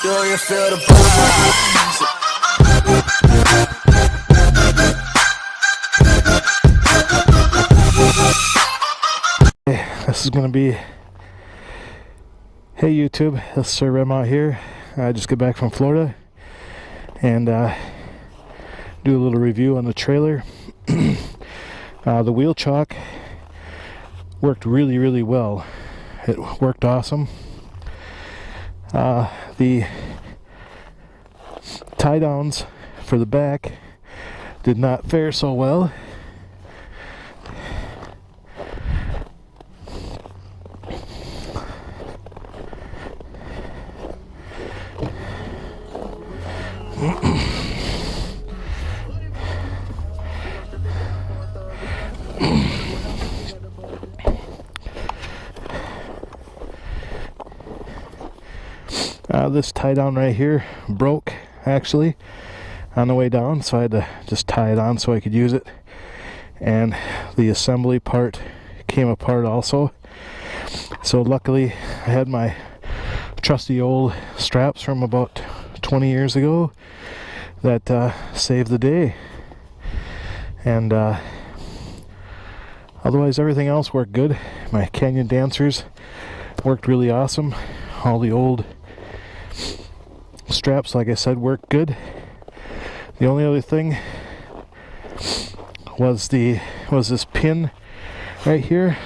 Do you feel the vibes? This is gonna be, hey YouTube, this is Sir Rem out here. I just got back from Florida and do a little review on the trailer. The wheel chock worked really well. It worked awesome. The tie downs for the back did not fare so well. This tie down right here broke actually on the way down, so I had to just tie it on so I could use it, and the assembly part came apart also. So luckily I had my trusty old straps from about 20 years ago that saved the day, and otherwise everything else worked good. My Canyon dancers worked really awesome. All the old straps, like I said, worked good. The only other thing was this pin right here.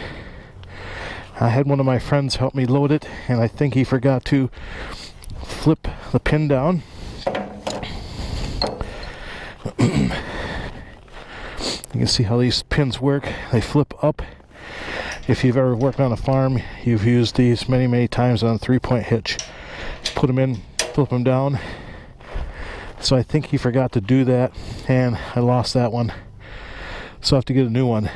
I had one of my friends help me load it, and I think he forgot to flip the pin down. You can see how these pins work. They flip up. If you've ever worked on a farm, you've used these many times on a 3-point hitch. Put them in, flip them down. So I think he forgot to do that, and I lost that one, so I have to get a new one.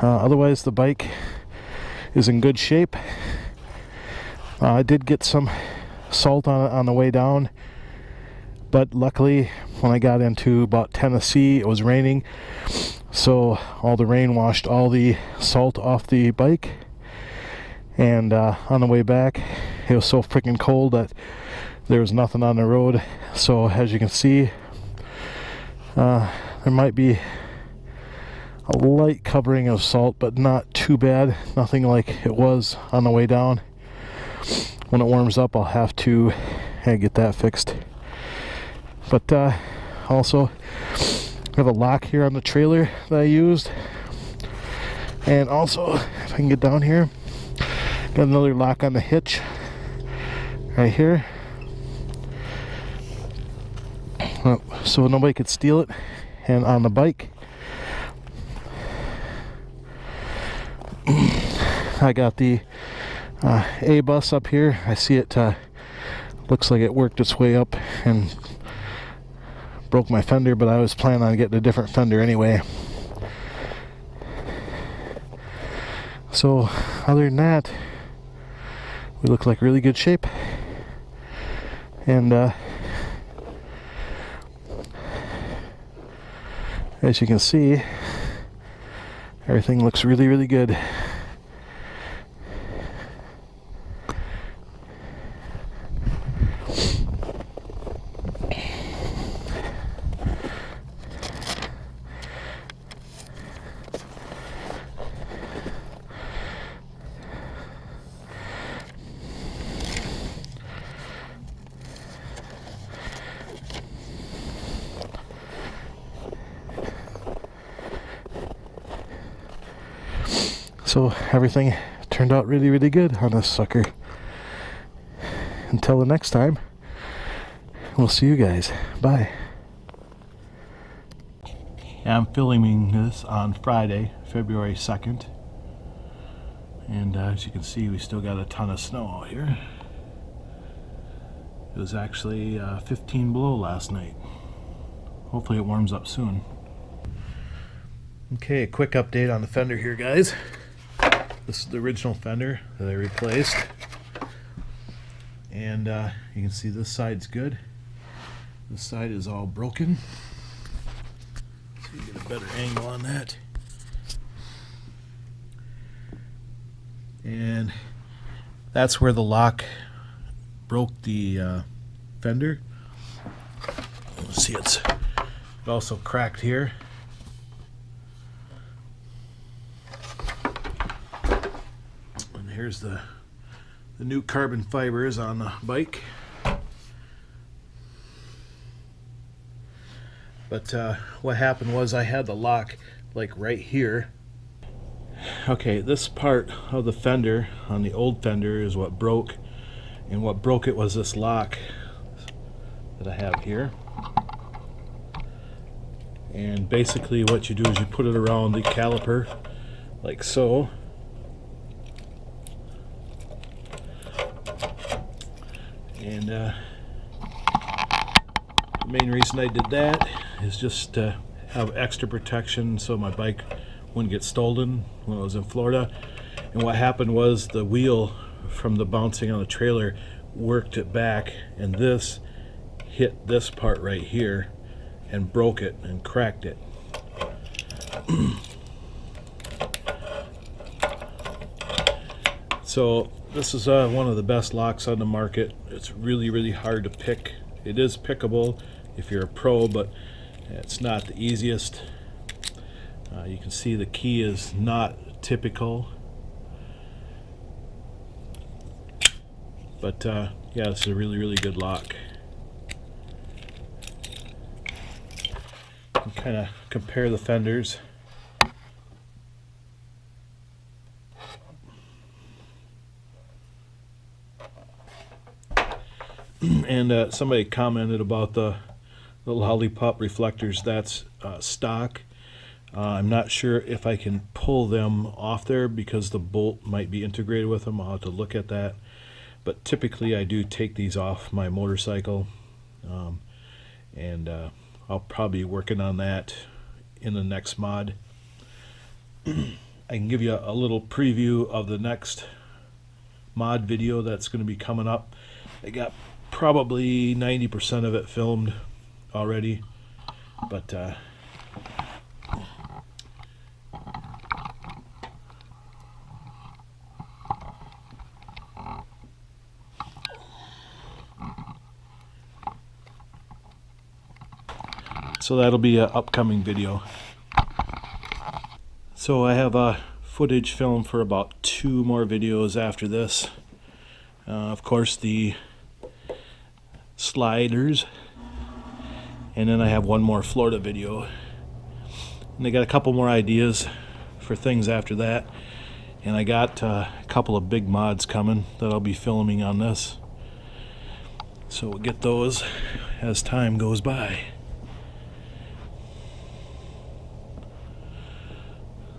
Otherwise the bike is in good shape. I did get some salt on it on the way down, but luckily when I got into about Tennessee it was raining, so all the rain washed all the salt off the bike, and on the way back it was so freaking cold that there was nothing on the road. So as you can see, there might be a light covering of salt, but not too bad. Nothing like it was on the way down. When it warms up I'll have to get that fixed. But also I have a lock here on the trailer that I used, and also if I can get down here, got another lock on the hitch right here, so nobody could steal it. And on the bike I got the A bus up here. I see it looks like it worked its way up and broke my fender, but I was planning on getting a different fender anyway. So other than that, we look like really good shape, and as you can see, everything looks really good. So everything turned out really good on this sucker. Until the next time, we'll see you guys. Bye. Yeah, I'm filming this on Friday, February 2nd. And as you can see, we still got a ton of snow out here. It was actually 15 below last night. Hopefully it warms up soon. Okay, a quick update on the fender here, guys. This is the original fender that I replaced, and you can see this side's good. This side is all broken, so you get a better angle on that. and that's where the lock broke the fender. Let's see, it also cracked here. And here's the new carbon fibers on the bike. But what happened was I had the lock like right here. Okay, this part of the fender on the old fender is what broke, and what broke it was this lock that I have here. And basically what you do is you put it around the caliper like so. And the main reason I did that is just to have extra protection so my bike wouldn't get stolen when I was in Florida. And what happened was the wheel from the bouncing on the trailer worked it back, and this hit this part right here and broke it and cracked it. So this is one of the best locks on the market. It's really hard to pick. It is pickable if you're a pro, but it's not the easiest. You can see the key is not typical, but yeah, it's a really good lock. Kind of compare the fenders. And somebody commented about the lollipop reflectors. That's stock. I'm not sure if I can pull them off there because the bolt might be integrated with them. I'll have to look at that. But typically I do take these off my motorcycle, and I'll probably be working on that in the next mod. I can give you a little preview of the next mod video that's going to be coming up. I got probably 90% of it filmed already, but so that'll be an upcoming video. So I have footage filmed for about 2 more videos after this. Of course, the sliders, and then I have 1 more Florida video, and I got a couple more ideas for things after that, and I got a couple of big mods coming that I'll be filming on this, so we'll get those as time goes by.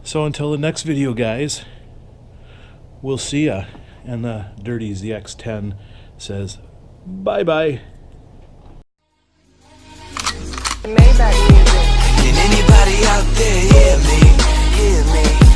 So until the next video, guys, we'll see ya. And the dirty ZX10 says bye-bye. Can anybody out there hear me? Hear me?